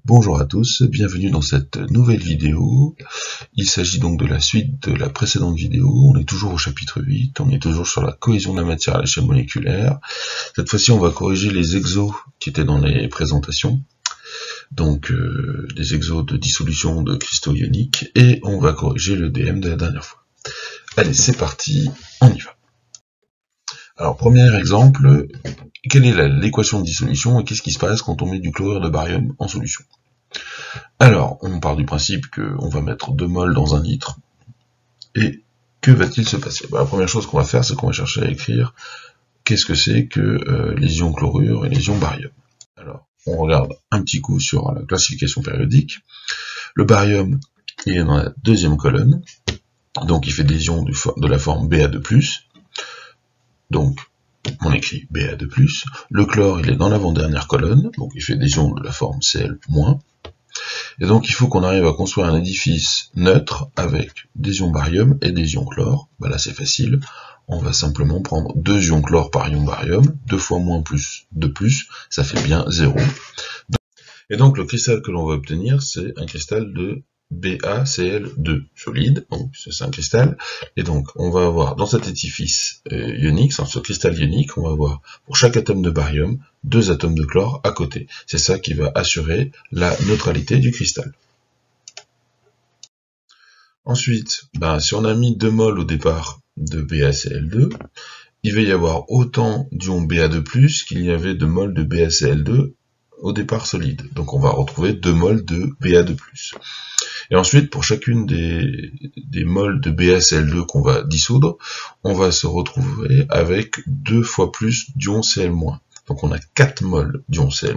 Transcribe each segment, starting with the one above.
Bonjour à tous, bienvenue dans cette nouvelle vidéo. Il s'agit donc de la suite de la précédente vidéo. On est toujours au chapitre 8, on est toujours sur la cohésion de la matière à l'échelle moléculaire. Cette fois-ci, on va corriger les exos qui étaient dans les présentations. Donc, des exos de dissolution de cristaux ioniques. Et on va corriger le DM de la dernière fois. Allez, c'est parti, on y va. Alors, premier exemple, quelle est l'équation de dissolution et qu'est-ce qui se passe quand on met du chlorure de barium en solution? Alors, on part du principe qu'on va mettre 2 mols dans 1 litre. Et que va-t-il se passer? La première chose qu'on va faire, c'est qu'on va chercher à écrire qu'est-ce que c'est que les ions chlorure et les ions barium. Alors, on regarde un petit coup sur la classification périodique. Le barium, il est dans la deuxième colonne. Donc, il fait des ions de la forme Ba2+. Donc, on écrit Ba2+. Le chlore, il est dans l'avant-dernière colonne. Donc, il fait des ions de la forme Cl-. Et donc, il faut qu'on arrive à construire un édifice neutre avec des ions barium et des ions chlore. Là, c'est facile. On va simplement prendre 2 ions chlore par ion barium. 2 fois moins plus 2 plus, ça fait bien 0. Et donc, le cristal que l'on va obtenir, c'est un cristal de BaCl2 solide. Donc, c'est un cristal. Et donc, on va avoir dans cet édifice ionique, dans ce cristal ionique, on va avoir pour chaque atome de barium 2 atomes de chlore à côté. C'est ça qui va assurer la neutralité du cristal. Ensuite, si on a mis 2 mols au départ de BaCl2, il va y avoir autant d'ions Ba2+, qu'il y avait de mols de BaCl2 au départ solide. Donc on va retrouver 2 mols de Ba2+. Et ensuite, pour chacune des mols de BaCl2 qu'on va dissoudre, on va se retrouver avec 2 fois plus d'ions Cl-. Donc on a 4 mols d'ions Cl-.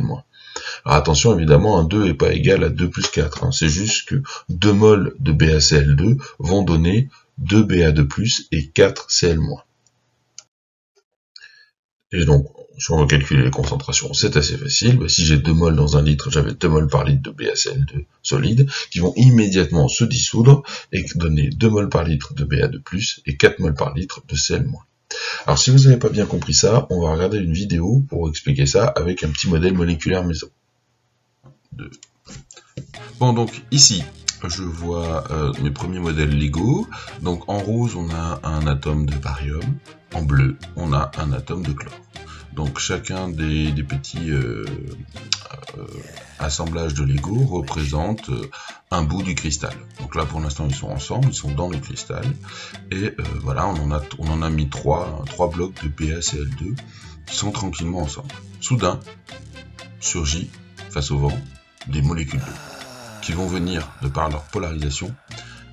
Alors attention, évidemment, un 2 n'est pas égal à 2 plus 4. C'est juste que 2 mols de BaCl2 vont donner 2 Ba2+, et 4 Cl-. Et donc, si on veut calculer les concentrations, c'est assez facile. Si j'ai 2 mols dans 1 litre, j'avais 2 mols par litre de BaCl2 solide, qui vont immédiatement se dissoudre et donner 2 mols par litre de Ba2+, et 4 mols par litre de Cl-. Alors, si vous n'avez pas bien compris ça, on va regarder une vidéo pour expliquer ça avec un petit modèle moléculaire maison. Bon, donc, ici, je vois mes premiers modèles Lego. Donc, en rose, on a un atome de barium. En bleu, on a un atome de chlore. Donc, chacun des petits assemblages de Lego représente un bout du cristal. Donc là, pour l'instant, ils sont ensemble, ils sont dans le cristal. Et voilà, on en a mis 3 blocs de BaCl2 qui sont tranquillement ensemble. Soudain, surgit, face au vent, des molécules d'eau qui vont venir, de par leur polarisation,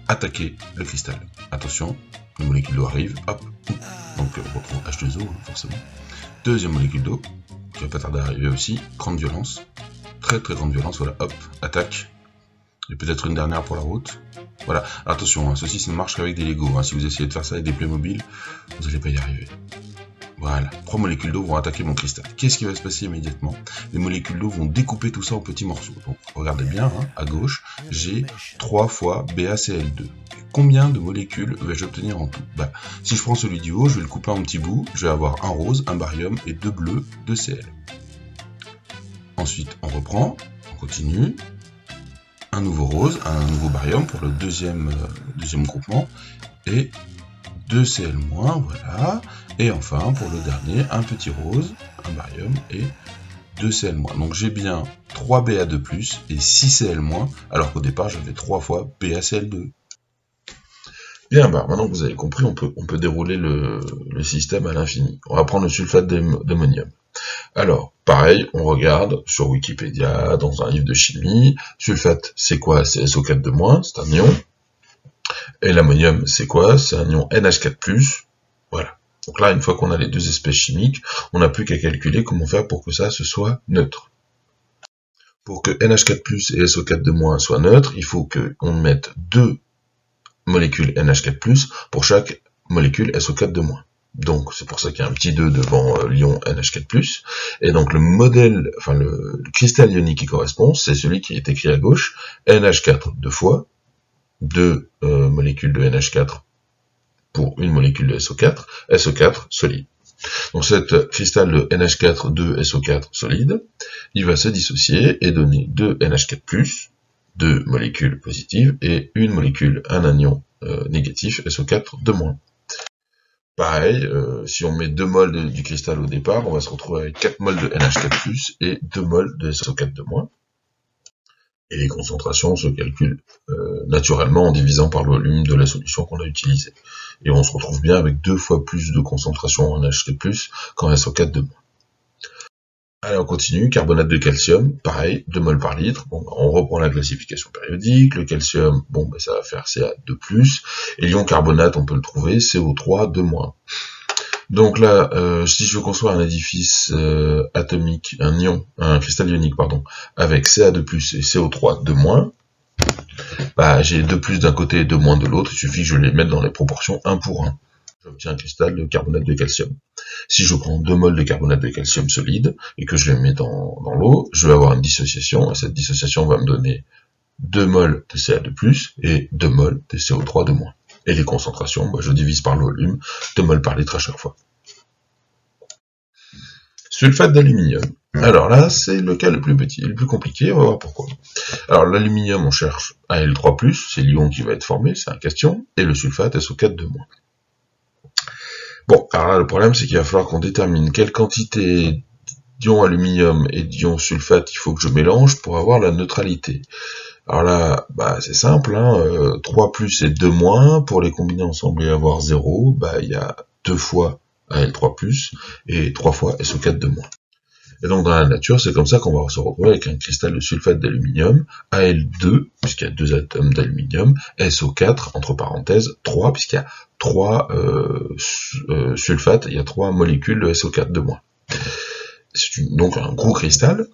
attaquer le cristal. Attention, les molécules d'eau arrivent, hop, donc on retrouve H2O, forcément. Deuxième molécule d'eau, qui va pas tarder à arriver aussi, grande violence, très très grande violence, voilà, hop, attaque, et peut-être une dernière pour la route. Voilà, attention, ceci ça ne marche qu'avec des Lego, si vous essayez de faire ça avec des Playmobil, vous n'allez pas y arriver. Voilà, 3 molécules d'eau vont attaquer mon cristal. Qu'est-ce qui va se passer immédiatement? Les molécules d'eau vont découper tout ça en petits morceaux. Donc, regardez bien, à gauche, j'ai 3 fois BaCl2. Combien de molécules vais-je obtenir en tout? Si je prends celui du haut, je vais le couper en petits bouts. Je vais avoir un rose, un barium et 2 bleus de Cl. Ensuite, on reprend, on continue. Un nouveau rose, un nouveau barium pour le deuxième groupement. Et 2 Cl-, voilà. Et enfin, pour le dernier, un petit rose, un barium et 2 Cl-. Donc j'ai bien 3 Ba2+, et 6 Cl-, alors qu'au départ, j'avais 3 fois BaCl2. Bien, maintenant que vous avez compris, on peut dérouler le système à l'infini. On va prendre le sulfate d'ammonium. Alors, pareil, on regarde sur Wikipédia, dans un livre de chimie. Sulfate, c'est quoi? C'est SO4-, c'est un ion. Et l'ammonium, c'est quoi? C'est un ion NH4+. Voilà. Donc là, une fois qu'on a les deux espèces chimiques, on n'a plus qu'à calculer comment faire pour que ça se soit neutre. Pour que NH4+, et SO4-, soient neutres, il faut qu'on mette 2 molécules NH4+, pour chaque molécule SO4-. Donc, c'est pour ça qu'il y a un petit 2 devant l'ion NH4+. Et donc, le modèle, le cristal ionique qui correspond, c'est celui qui est écrit à gauche, NH4 2 fois, 2 molécules de NH4 pour une molécule de SO4, SO4 solide. Donc cet cristal de NH4 2SO4 solide, il va se dissocier et donner 2 NH4+, 2 molécules positives et une molécule, un anion négatif, SO4 de moins. Pareil, si on met 2 moles du cristal au départ, on va se retrouver avec 4 moles de NH4+, et 2 moles de SO4 de moins. Et les concentrations se calculent naturellement en divisant par le volume de la solution qu'on a utilisée. Et on se retrouve bien avec 2 fois plus de concentration en NH4+, qu'en SO4 de moins. Allez, on continue. Carbonate de calcium, pareil, 2 moles par litre. Bon, on reprend la classification périodique. Le calcium, bon, ça va faire Ca2+. Et l'ion carbonate, on peut le trouver, CO3 de moins. Donc là, si je veux construire un édifice atomique, un cristal ionique, pardon, avec Ca2+, et CO3 de moins, bah, j'ai 2+ d'un côté et 2- de l'autre, il suffit que je les mette dans les proportions 1 pour 1. J'obtiens un cristal de carbonate de calcium. Si je prends 2 moles de carbonate de calcium solide, et que je les mets dans l'eau, je vais avoir une dissociation, et cette dissociation va me donner 2 moles de Ca2+, et 2 moles de CO3 de moins. Et les concentrations, bah, je divise par le volume, 2 moles par litre à chaque fois. Sulfate d'aluminium. Alors là, c'est le cas le plus petit, le plus compliqué, on va voir pourquoi. Alors l'aluminium, on cherche Al3+, c'est l'ion qui va être formé, c'est un cation, et le sulfate SO4 de moins. Bon, alors là, le problème, c'est qu'il va falloir qu'on détermine quelle quantité d'ion aluminium et d'ion sulfate il faut que je mélange pour avoir la neutralité. Alors là, bah, c'est simple, hein, 3+ et 2-, pour les combiner ensemble et avoir 0, bah, il y a 2 fois Al3+, et 3 fois SO4 de moins. Et donc dans la nature, c'est comme ça qu'on va se retrouver avec un cristal de sulfate d'aluminium, Al2, puisqu'il y a 2 atomes d'aluminium, SO4, entre parenthèses, 3, puisqu'il y a 3 sulfates, il y a 3 molécules de SO4 de moins. C'est donc un gros cristal,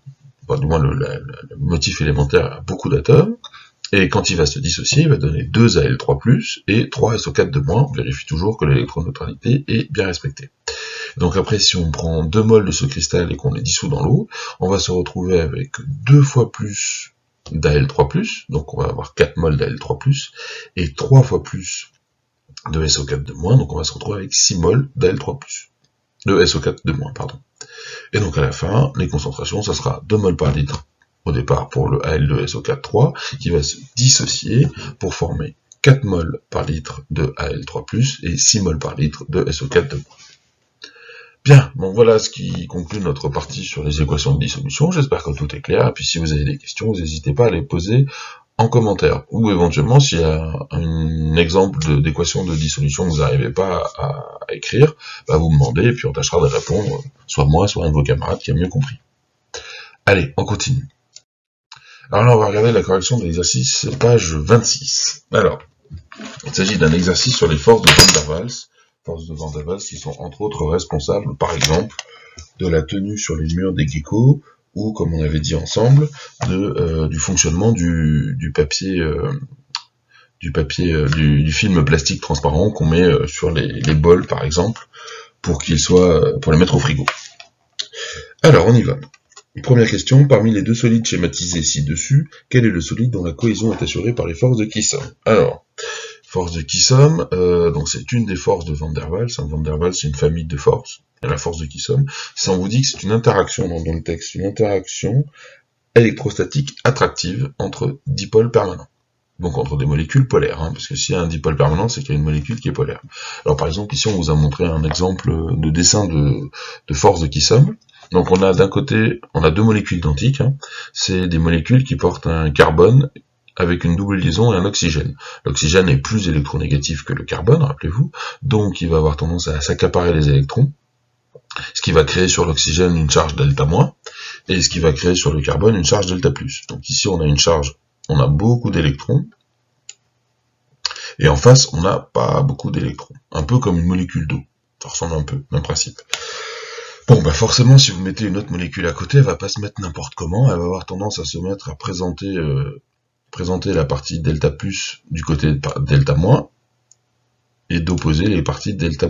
enfin, du moins le motif élémentaire a beaucoup d'atomes, et quand il va se dissocier, il va donner 2 Al3+, et 3 SO4 de moins. On vérifie toujours que l'électroneutralité est bien respectée. Donc après, si on prend 2 moles de ce cristal et qu'on les dissout dans l'eau, on va se retrouver avec 2 fois plus d'Al3+, donc on va avoir 4 moles d'Al3+, et 3 fois plus de SO4 de moins, donc on va se retrouver avec 6 moles d'Al3+, de SO4 de moins, pardon. Et donc à la fin, les concentrations, ça sera 2 moles par litre au départ pour le Al2SO4-3, qui va se dissocier pour former 4 moles par litre de Al3+, et 6 moles par litre de SO4 de moins. Bien, donc voilà ce qui conclut notre partie sur les équations de dissolution. J'espère que tout est clair, et puis si vous avez des questions, n'hésitez pas à les poser en commentaire, ou éventuellement s'il y a un exemple d'équation de dissolution que vous n'arrivez pas à écrire, bah vous demandez, et puis on tâchera de répondre, soit moi, soit un de vos camarades qui a mieux compris. Allez, on continue. Alors là, on va regarder la correction de l'exercice, page 26. Alors, il s'agit d'un exercice sur les forces de Van der Waals, qui sont entre autres responsables, par exemple, de la tenue sur les murs des geckos, ou, comme on avait dit ensemble, du fonctionnement du film plastique transparent qu'on met sur les bols, par exemple, pour les mettre au frigo. Alors, on y va. Première question, parmi les deux solides schématisés ci-dessus, quel est le solide dont la cohésion est assurée par les forces de Kissom? Alors, force de Kissom, donc c'est une des forces de Van der Waals. Van der Waals, c'est une famille de forces. Et la force de Kissom, ça on vous dit que c'est une interaction dans le texte, une interaction électrostatique attractive entre dipôles permanents. Donc entre des molécules polaires, hein, parce que s'il y a un dipôle permanent, c'est qu'il y a une molécule qui est polaire. Alors par exemple, ici on vous a montré un exemple de dessin de force de Kissom. Donc on a d'un côté, on a deux molécules identiques, hein. C'est des molécules qui portent un carbone avec une double liaison et un oxygène. L'oxygène est plus électronégatif que le carbone, rappelez-vous, donc il va avoir tendance à s'accaparer les électrons, ce qui va créer sur l'oxygène une charge delta-, et ce qui va créer sur le carbone une charge delta+. Donc ici on a une charge, on a beaucoup d'électrons, et en face on n'a pas beaucoup d'électrons, un peu comme une molécule d'eau, ça ressemble un peu, même principe. Bon, bah forcément, si vous mettez une autre molécule à côté, elle va pas se mettre n'importe comment, elle va avoir tendance à se mettre à présenter la partie delta+ du côté de delta-, et d'opposer les parties delta-.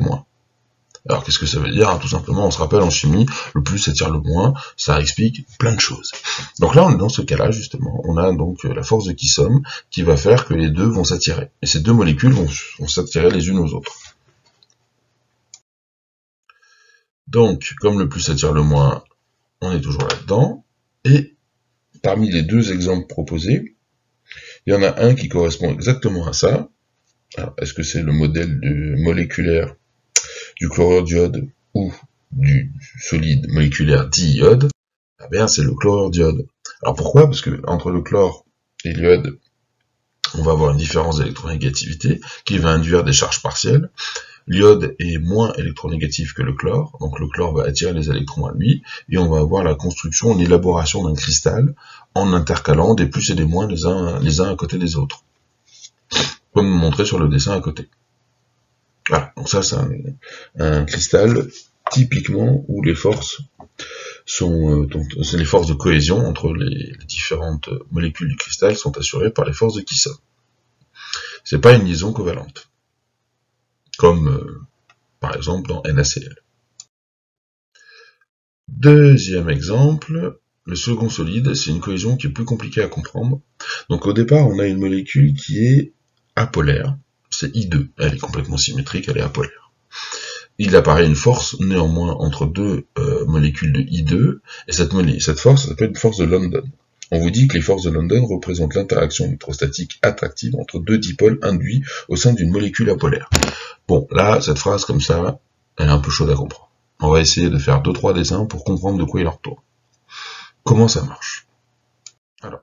Alors qu'est-ce que ça veut dire? Tout simplement, on se rappelle en chimie, le plus attire le moins, ça explique plein de choses. Donc là, on est dans ce cas-là, justement, on a donc la force de Kissom qui va faire que les deux vont s'attirer. Et ces deux molécules vont s'attirer les unes aux autres. Donc, comme le plus attire le moins, on est toujours là-dedans. Et parmi les deux exemples proposés, il y en a un qui correspond exactement à ça. Est-ce que c'est le modèle moléculaire du chlorure d'iode ou du solide moléculaire d'iode? Eh bien, c'est le chlorure d'iode. Alors pourquoi? Parce que entre le chlore et l'iode, on va avoir une différence d'électronégativité qui va induire des charges partielles. L'iode est moins électronégatif que le chlore, donc le chlore va attirer les électrons à lui, et on va avoir la construction, l'élaboration d'un cristal en intercalant des plus et des moins les uns à côté des autres, comme montré sur le dessin à côté. Voilà, donc ça c'est un cristal typiquement où les forces sont, c'est les forces de cohésion entre les différentes molécules du cristal sont assurées par les forces de Kison. C'est pas une liaison covalente, comme par exemple dans NaCl. Deuxième exemple, le second solide, c'est une cohésion qui est plus compliquée à comprendre. Donc au départ, on a une molécule qui est apolaire, c'est I2, elle est complètement symétrique, elle est apolaire. Il apparaît une force néanmoins entre deux molécules de I2, et cette force s'appelle une force de London. On vous dit que les forces de London représentent l'interaction électrostatique attractive entre deux dipôles induits au sein d'une molécule apolaire. Bon, là, cette phrase comme ça, elle est un peu chaude à comprendre. On va essayer de faire 2-3 dessins pour comprendre de quoi il en retourne. Comment ça marche? Alors,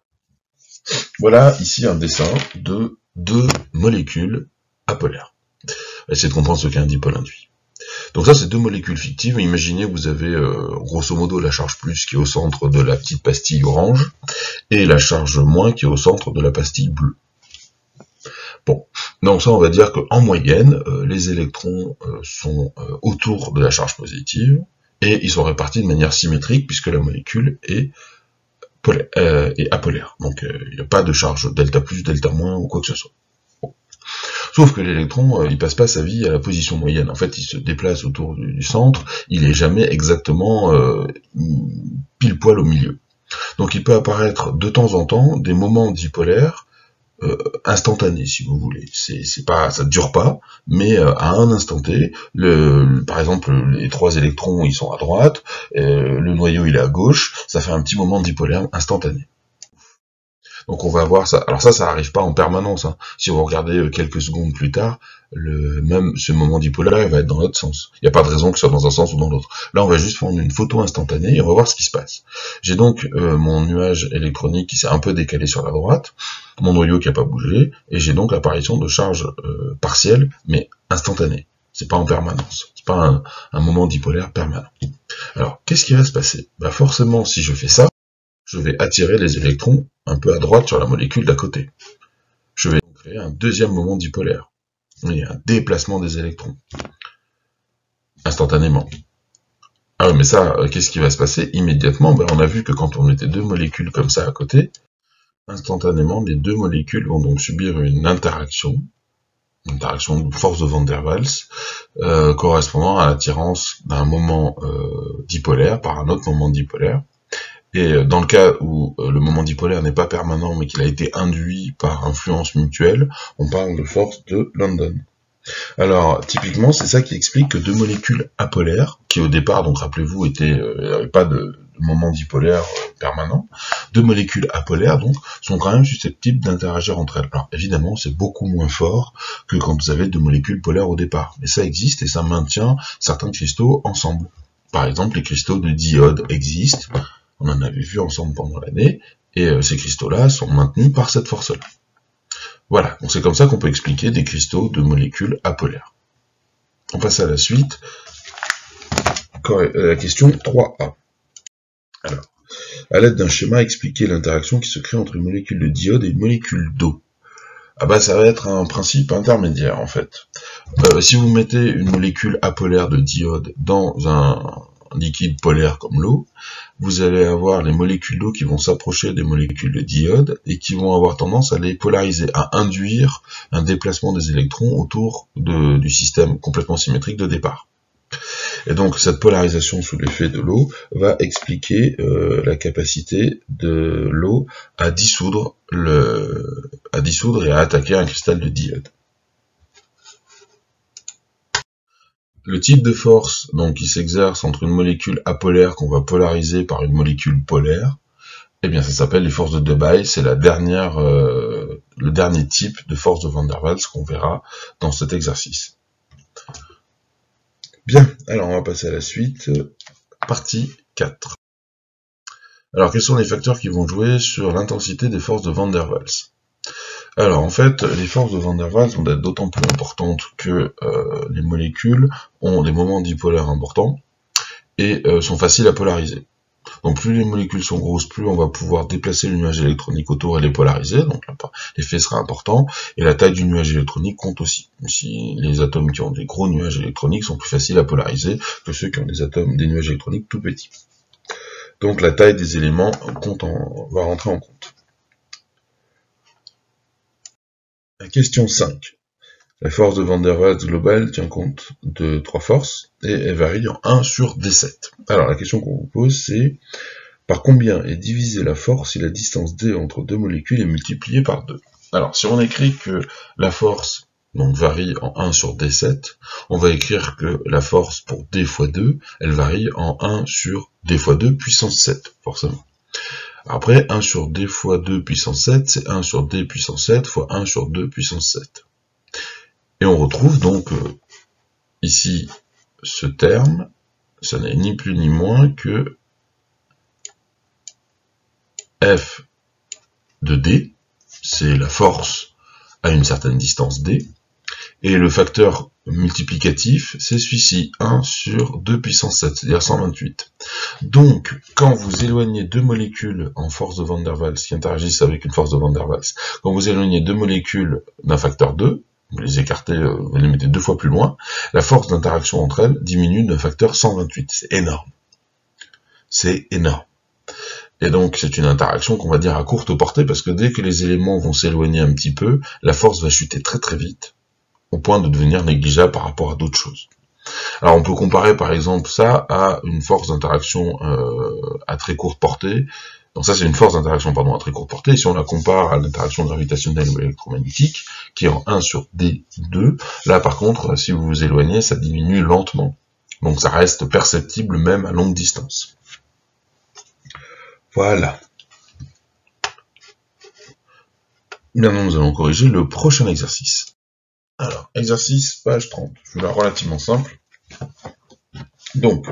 voilà ici un dessin de deux molécules apolaires. On va essayer de comprendre ce qu'est un dipôle induit. Donc ça, c'est deux molécules fictives. Imaginez que vous avez grosso modo la charge plus qui est au centre de la petite pastille orange et la charge moins qui est au centre de la pastille bleue. Bon, donc ça, on va dire qu'en moyenne, les électrons sont autour de la charge positive et ils sont répartis de manière symétrique puisque la molécule est apolaire. Donc il n'y a pas de charge delta plus, delta moins ou quoi que ce soit. Bon. Sauf que l'électron, il passe pas sa vie à la position moyenne. En fait, il se déplace autour du centre, il est jamais exactement pile poil au milieu. Donc il peut apparaître de temps en temps des moments dipolaires instantanés, si vous voulez. C'est pas, ça ne dure pas, mais à un instant T, par exemple, les trois électrons ils sont à droite, le noyau il est à gauche, ça fait un petit moment dipolaire instantané. Donc on va voir ça. Alors ça arrive pas en permanence. Hein. Si vous regardez quelques secondes plus tard, même ce moment dipolaire va être dans l'autre sens. Il n'y a pas de raison que ce soit dans un sens ou dans l'autre. Là, on va juste prendre une photo instantanée et on va voir ce qui se passe. J'ai donc mon nuage électronique qui s'est un peu décalé sur la droite, mon noyau qui n'a pas bougé, et j'ai donc l'apparition de charges partielles, mais instantanées. C'est pas en permanence. C'est pas un moment dipolaire permanent. Alors, qu'est-ce qui va se passer? Bah forcément, si je fais ça, je vais attirer les électrons un peu à droite sur la molécule d'à côté. Je vais créer un deuxième moment dipolaire. Il y a un déplacement des électrons. Instantanément. Ah oui, mais ça, qu'est-ce qui va se passer immédiatement? Ben, on a vu que quand on mettait deux molécules comme ça à côté, instantanément, les deux molécules vont donc subir une interaction de force de Van der Waals, correspondant à l'attirance d'un moment dipolaire par un autre moment dipolaire. Et dans le cas où le moment dipolaire n'est pas permanent, mais qu'il a été induit par influence mutuelle, on parle de force de London. Alors, typiquement, c'est ça qui explique que deux molécules apolaires, qui au départ, donc rappelez-vous, n'avaient pas de moment dipolaire permanent, deux molécules apolaires, donc, sont quand même susceptibles d'interagir entre elles. Alors, évidemment, c'est beaucoup moins fort que quand vous avez deux molécules polaires au départ. Mais ça existe et ça maintient certains cristaux ensemble. Par exemple, les cristaux de diode existent. On en avait vu ensemble pendant l'année, et ces cristaux-là sont maintenus par cette force-là. Voilà, donc c'est comme ça qu'on peut expliquer des cristaux de molécules apolaires. On passe à la suite, la question 3A. Alors, à l'aide d'un schéma, expliquer l'interaction qui se crée entre une molécule de diode et une molécule d'eau. Ah bah ça va être un principe intermédiaire en fait. Si vous mettez une molécule apolaire de diode dans un liquide polaire comme l'eau, vous allez avoir les molécules d'eau qui vont s'approcher des molécules de diode et qui vont avoir tendance à les polariser, à induire un déplacement des électrons autour du système complètement symétrique de départ. Et donc cette polarisation sous l'effet de l'eau va expliquer la capacité de l'eau à dissoudre et à attaquer un cristal de diode. Le type de force donc, qui s'exerce entre une molécule apolaire qu'on va polariser par une molécule polaire, eh bien ça s'appelle les forces de Debye, c'est le dernier type de force de Van der Waals qu'on verra dans cet exercice. Bien, alors on va passer à la suite, partie 4. Alors quels sont les facteurs qui vont jouer sur l'intensité des forces de Van der Waals? Alors en fait, les forces de Van der Waals vont être d'autant plus importantes que les molécules ont des moments dipolaires importants et sont faciles à polariser. Donc plus les molécules sont grosses, plus on va pouvoir déplacer le nuage électronique autour et les polariser, donc l'effet sera important, et la taille du nuage électronique compte aussi. Si les atomes qui ont des gros nuages électroniques sont plus faciles à polariser que ceux qui ont des nuages électroniques tout petits. Donc la taille des éléments va rentrer en compte. La question 5. La force de Van der Waals globale tient compte de 3 forces et elle varie en 1 sur D7. Alors la question qu'on vous pose c'est par combien est divisée la force si la distance D entre deux molécules est multipliée par 2. Alors si on écrit que la force donc, varie en 1 sur D7, on va écrire que la force pour D fois 2, elle varie en 1 sur D fois 2 puissance 7, forcément. Après, 1 sur D fois 2 puissance 7, c'est 1 sur D puissance 7 fois 1 sur 2 puissance 7. Et on retrouve donc ici ce terme, ce n'est ni plus ni moins que F de D, c'est la force à une certaine distance D, et le facteur multiplicatif, c'est celui-ci, 1 sur 2 puissance 7, c'est-à-dire 128. Donc, quand vous éloignez deux molécules en force de Van der Waals qui interagissent avec une force de Van der Waals, quand vous éloignez deux molécules d'un facteur 2, vous les écartez, vous les mettez 2 fois plus loin, la force d'interaction entre elles diminue d'un facteur 128. C'est énorme. C'est énorme. Et donc, c'est une interaction qu'on va dire à courte portée, parce que dès que les éléments vont s'éloigner un petit peu, la force va chuter très très vite, au point de devenir négligeable par rapport à d'autres choses. Alors, on peut comparer par exemple ça à une force d'interaction à très courte portée. Donc ça, c'est une force d'interaction à très courte portée. Si on la compare à l'interaction gravitationnelle ou électromagnétique, qui est en 1 sur D2, là par contre, si vous vous éloignez, ça diminue lentement. Donc ça reste perceptible même à longue distance. Voilà. Maintenant, nous allons corriger le prochain exercice. Alors, exercice, page 30. Je vais relativement simple. Donc,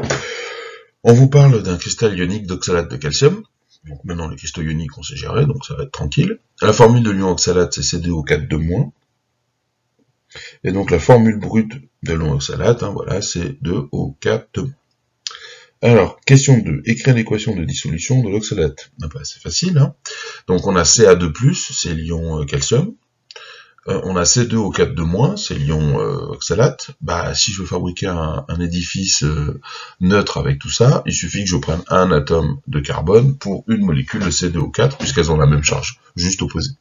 on vous parle d'un cristal ionique d'oxalate de calcium. Donc maintenant, les cristaux ioniques, on sait gérer, donc ça va être tranquille. La formule de l'ion oxalate, c'est CdO4 –. Et donc la formule brute de l'ion oxalate, voilà, c'est 2O4 –. Alors, question 2. Écrire l'équation de dissolution de l'oxalate. C'est facile, hein. Donc on a Ca2+, c'est l'ion calcium. On a C2O4 –, c'est l'ion oxalate. Si je veux fabriquer un édifice neutre avec tout ça, il suffit que je prenne un atome de carbone pour une molécule de C2O4, puisqu'elles ont la même charge, juste opposée.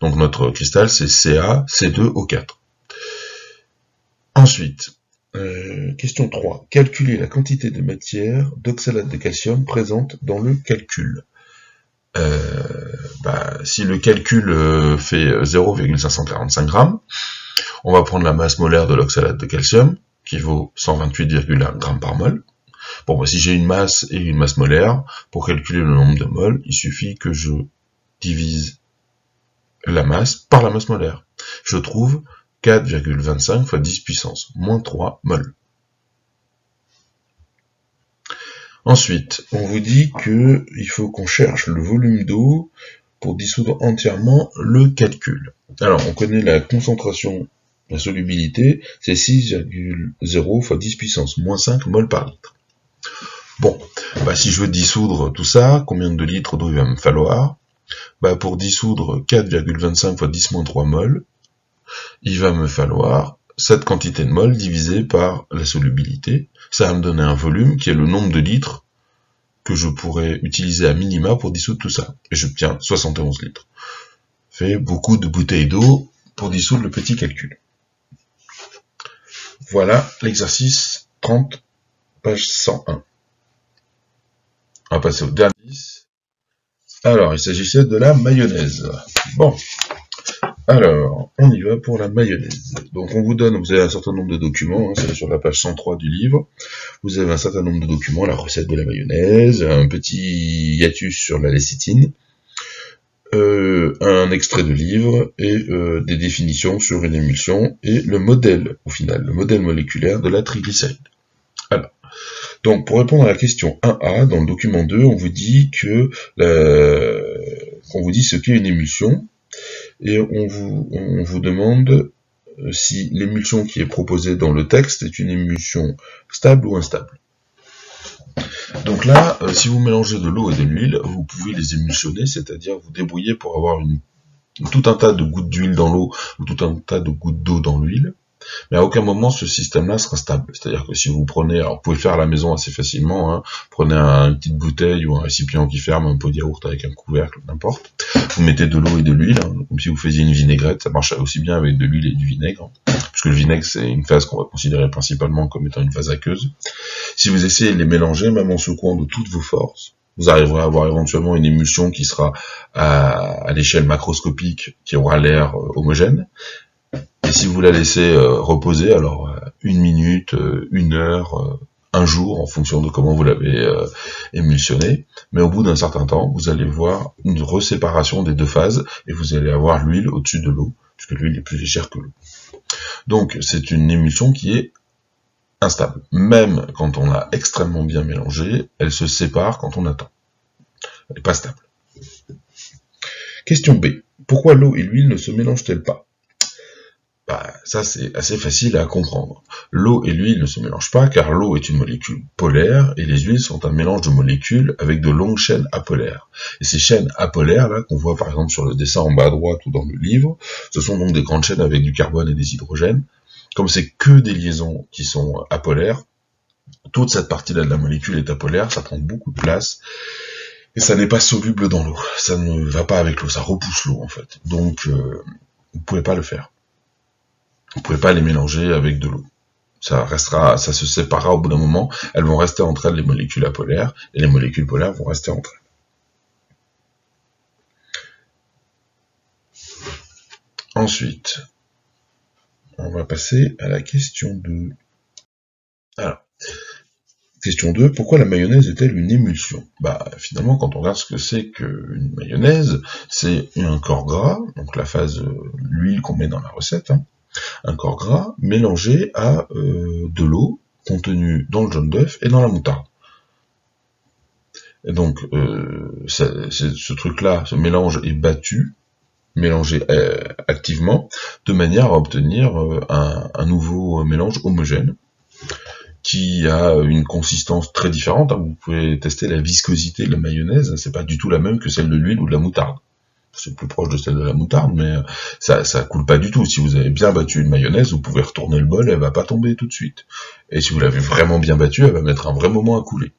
Donc notre cristal, c'est CaC2O4. Ensuite, question 3. Calculer la quantité de matière d'oxalate de calcium présente dans le calcul. Si le calcul fait 0,545 grammes, on va prendre la masse molaire de l'oxalate de calcium, qui vaut 128,1 grammes par mol. Bon, si j'ai une masse et une masse molaire, pour calculer le nombre de moles, il suffit que je divise la masse par la masse molaire. Je trouve 4,25 fois 10 puissance, moins 3 mol. Ensuite, on vous dit qu'il faut qu'on cherche le volume d'eau pour dissoudre entièrement le calcul. Alors, on connaît la concentration, la solubilité, c'est 6,0 fois 10 puissance, moins 5 mol par litre. Bon, si je veux dissoudre tout ça, combien de litres d'eau il va me falloir? Pour dissoudre 4,25 fois 10 moins 3 mol, il va me falloir cette quantité de mol divisée par la solubilité. Ça va me donner un volume qui est le nombre de litres que je pourrais utiliser à minima pour dissoudre tout ça. Et j'obtiens 71 litres. Ça fait beaucoup de bouteilles d'eau pour dissoudre le petit calcul. Voilà l'exercice 30, page 101. On va passer au dernier. Alors, il s'agissait de la mayonnaise. Bon. Alors, on y va pour la mayonnaise. Donc on vous donne, vous avez un certain nombre de documents, hein, c'est sur la page 103 du livre. Vous avez un certain nombre de documents, la recette de la mayonnaise, un petit hiatus sur la lécithine, un extrait de livre et des définitions sur une émulsion et le modèle, au final, le modèle moléculaire de la triglycéride. Alors, donc pour répondre à la question 1A, dans le document 2, on vous dit que on vous dit ce qu'est une émulsion et on vous demande si l'émulsion qui est proposée dans le texte est une émulsion stable ou instable. Donc là, si vous mélangez de l'eau et de l'huile, vous pouvez les émulsionner, c'est-à-dire vous débrouiller pour avoir tout un tas de gouttes d'huile dans l'eau ou tout un tas de gouttes d'eau dans l'huile. Mais à aucun moment ce système-là sera stable. C'est-à-dire que si vous prenez, alors vous pouvez le faire à la maison assez facilement, hein, prenez une petite bouteille ou un récipient qui ferme, un pot de yaourt avec un couvercle, n'importe. Vous mettez de l'eau et de l'huile, hein, comme si vous faisiez une vinaigrette, ça marche aussi bien avec de l'huile et du vinaigre, puisque le vinaigre c'est une phase qu'on va considérer principalement comme étant une phase aqueuse. Si vous essayez de les mélanger, même en secouant de toutes vos forces, vous arriverez à avoir éventuellement une émulsion qui sera à l'échelle macroscopique, qui aura l'air homogène. Et si vous la laissez reposer, alors 1 minute, 1 heure, 1 jour, en fonction de comment vous l'avez émulsionné, mais au bout d'un certain temps, vous allez voir une reséparation des deux phases, et vous allez avoir l'huile au-dessus de l'eau, puisque l'huile est plus légère que l'eau. Donc c'est une émulsion qui est instable. Même quand on l'a extrêmement bien mélangée, elle se sépare quand on attend. Elle n'est pas stable. Question B. Pourquoi l'eau et l'huile ne se mélangent-elles pas ? Ça c'est assez facile à comprendre. L'eau et l'huile ne se mélangent pas car l'eau est une molécule polaire et les huiles sont un mélange de molécules avec de longues chaînes apolaires. Et ces chaînes apolaires là qu'on voit par exemple sur le dessin en bas à droite ou dans le livre, ce sont donc des grandes chaînes avec du carbone et des hydrogènes. Comme c'est que des liaisons qui sont apolaires, toute cette partie-là de la molécule est apolaire, ça prend beaucoup de place et ça n'est pas soluble dans l'eau. Ça ne va pas avec l'eau, ça repousse l'eau en fait. Donc vous ne pouvez pas le faire. Vous pouvez pas les mélanger avec de l'eau. Ça se séparera au bout d'un moment. Elles vont rester entre elles les molécules apolaires, et les molécules polaires vont rester entre elles. Ensuite, on va passer à la question 2. Alors, question 2, pourquoi la mayonnaise est-elle une émulsion ? Finalement, quand on regarde ce que c'est qu'une mayonnaise, c'est un corps gras, donc la phase, l'huile qu'on met dans la recette, hein, un corps gras mélangé à de l'eau contenue dans le jaune d'œuf et dans la moutarde. Et donc, ce truc-là, ce mélange est mélangé activement, de manière à obtenir un nouveau mélange homogène, qui a une consistance très différente. Vous pouvez tester la viscosité de la mayonnaise, c'est pas du tout la même que celle de l'huile ou de la moutarde. C'est plus proche de celle de la moutarde, mais ça coule pas du tout. Si vous avez bien battu une mayonnaise, vous pouvez retourner le bol, elle va pas tomber tout de suite. Et si vous l'avez vraiment bien battue, elle va mettre un vrai moment à couler.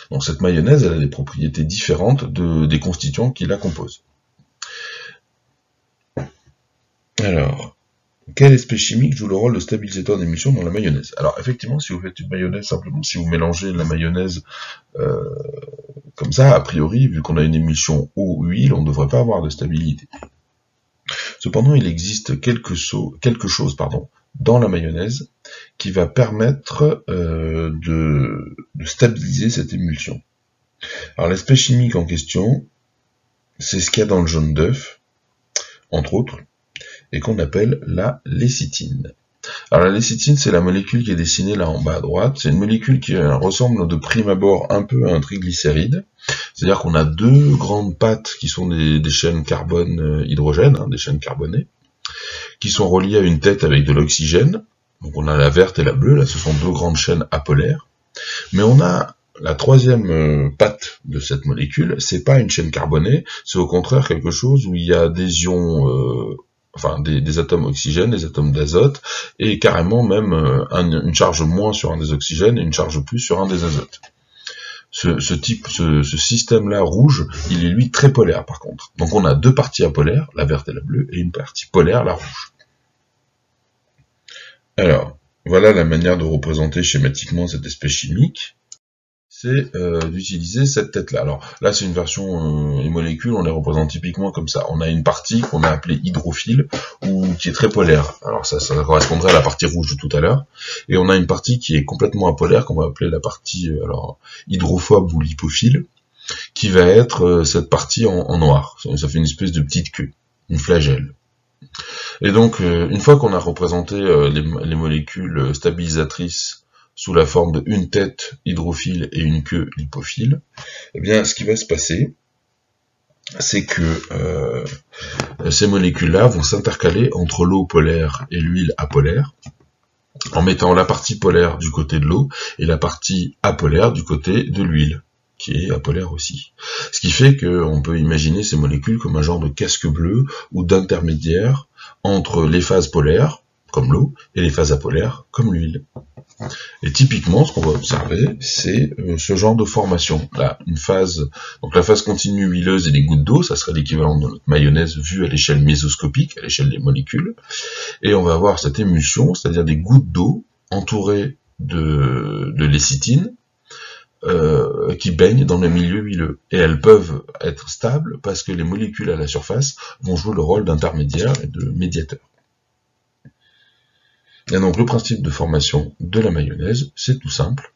Donc cette mayonnaise, elle a des propriétés différentes des constituants qui la composent. Alors, quelle espèce chimique joue le rôle de stabilisateur d'émulsion dans la mayonnaise ? Alors effectivement, si vous faites une mayonnaise, simplement si vous mélangez la mayonnaise comme ça, a priori, vu qu'on a une émulsion eau-huile, on ne devrait pas avoir de stabilité. Cependant, il existe quelque chose dans la mayonnaise qui va permettre de stabiliser cette émulsion. Alors l'espèce chimique en question, c'est ce qu'il y a dans le jaune d'œuf, entre autres, et qu'on appelle la lécithine. Alors la lécithine, c'est la molécule qui est dessinée là en bas à droite. C'est une molécule qui ressemble de prime abord un peu à un triglycéride. C'est-à-dire qu'on a deux grandes pattes qui sont des chaînes carbone-hydrogène, des chaînes carbonées, qui sont reliées à une tête avec de l'oxygène. Donc on a la verte et la bleue, là ce sont deux grandes chaînes apolaires. Mais on a la troisième patte de cette molécule, c'est pas une chaîne carbonée, c'est au contraire quelque chose où il y a des ions... des atomes oxygène, des atomes d'azote, et carrément même une charge moins sur un des oxygènes et une charge plus sur un des azotes. Ce système-là rouge, il est lui très polaire par contre. Donc on a deux parties apolaires, la verte et la bleue, et une partie polaire, la rouge. Alors, voilà la manière de représenter schématiquement cette espèce chimique. c'est d'utiliser cette tête-là. Alors là, c'est une version les molécules, on les représente typiquement comme ça. On a une partie qu'on a appelée hydrophile, ou qui est très polaire. Alors ça correspondrait à la partie rouge de tout à l'heure. Et on a une partie qui est complètement apolaire, qu'on va appeler la partie hydrophobe ou lipophile, qui va être cette partie en noir. Ça fait une espèce de petite queue, une flagelle. Et donc, une fois qu'on a représenté les molécules stabilisatrices sous la forme de une tête hydrophile et une queue lipophile, eh bien, ce qui va se passer, c'est que ces molécules-là vont s'intercaler entre l'eau polaire et l'huile apolaire, en mettant la partie polaire du côté de l'eau et la partie apolaire du côté de l'huile, qui est apolaire aussi. Ce qui fait qu'on peut imaginer ces molécules comme un genre de casque bleu ou d'intermédiaire entre les phases polaires, comme l'eau, et les phases apolaires, comme l'huile. Et typiquement, ce qu'on va observer, c'est ce genre de formation. Là, une phase, donc la phase continue huileuse et les gouttes d'eau, ça serait l'équivalent de notre mayonnaise vue à l'échelle mésoscopique, à l'échelle des molécules. Et on va avoir cette émulsion, c'est-à-dire des gouttes d'eau entourées de lécithine, qui baignent dans le milieu huileux. Et elles peuvent être stables parce que les molécules à la surface vont jouer le rôle d'intermédiaire et de médiateur. Et donc le principe de formation de la mayonnaise, c'est tout simple.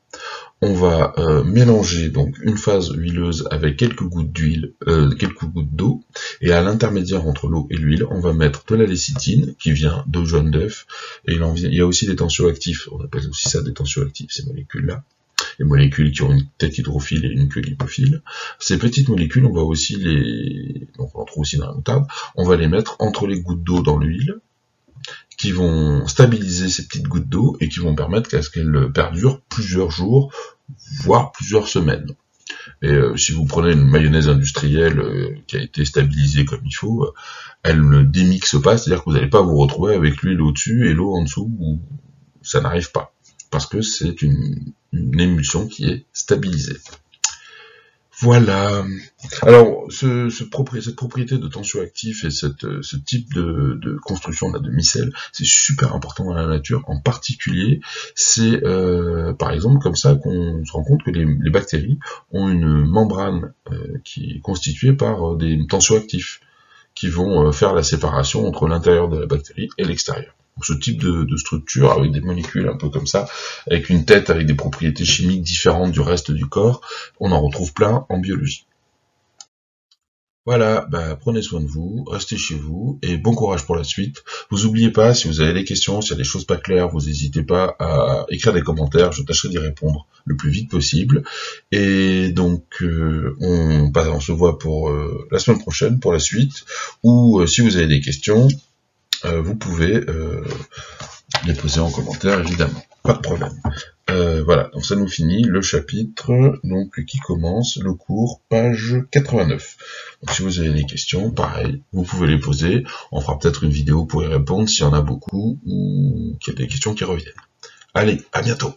On va mélanger donc une phase huileuse avec quelques gouttes d'huile, quelques gouttes d'eau, et à l'intermédiaire entre l'eau et l'huile, on va mettre de la lécithine qui vient de jaune d'œuf, et il y a aussi des tensioactifs, on appelle aussi ça des tensioactifs, ces molécules-là. Les molécules qui ont une tête hydrophile et une queue lipophile. Ces petites molécules, on va aussi donc on en trouve aussi dans la moutarde, on va les mettre entre les gouttes d'eau dans l'huile, qui vont stabiliser ces petites gouttes d'eau et qui vont permettre qu'elles perdurent plusieurs jours, voire plusieurs semaines. Et si vous prenez une mayonnaise industrielle qui a été stabilisée comme il faut, elle ne démixe pas, c'est-à-dire que vous n'allez pas vous retrouver avec l'huile au-dessus et l'eau en dessous, où ça n'arrive pas, parce que c'est une émulsion qui est stabilisée. Voilà. Alors, cette propriété de tensioactif et ce type de construction là de micelle, c'est super important dans la nature. En particulier, c'est par exemple comme ça qu'on se rend compte que les bactéries ont une membrane qui est constituée par des tensioactifs qui vont faire la séparation entre l'intérieur de la bactérie et l'extérieur. Ce type de structure avec des molécules un peu comme ça, avec une tête avec des propriétés chimiques différentes du reste du corps, on en retrouve plein en biologie. Voilà, prenez soin de vous, restez chez vous, et bon courage pour la suite. Vous n'oubliez pas, si vous avez des questions, s'il y a des choses pas claires, vous n'hésitez pas à écrire des commentaires, je tâcherai d'y répondre le plus vite possible. Et donc, on se voit pour la semaine prochaine, pour la suite, ou si vous avez des questions, vous pouvez les poser en commentaire, évidemment, pas de problème. Voilà, donc ça nous finit le chapitre donc qui commence le cours, page 89. Donc si vous avez des questions, pareil, vous pouvez les poser. On fera peut-être une vidéo pour y répondre s'il y en a beaucoup ou qu'il y a des questions qui reviennent. Allez, à bientôt.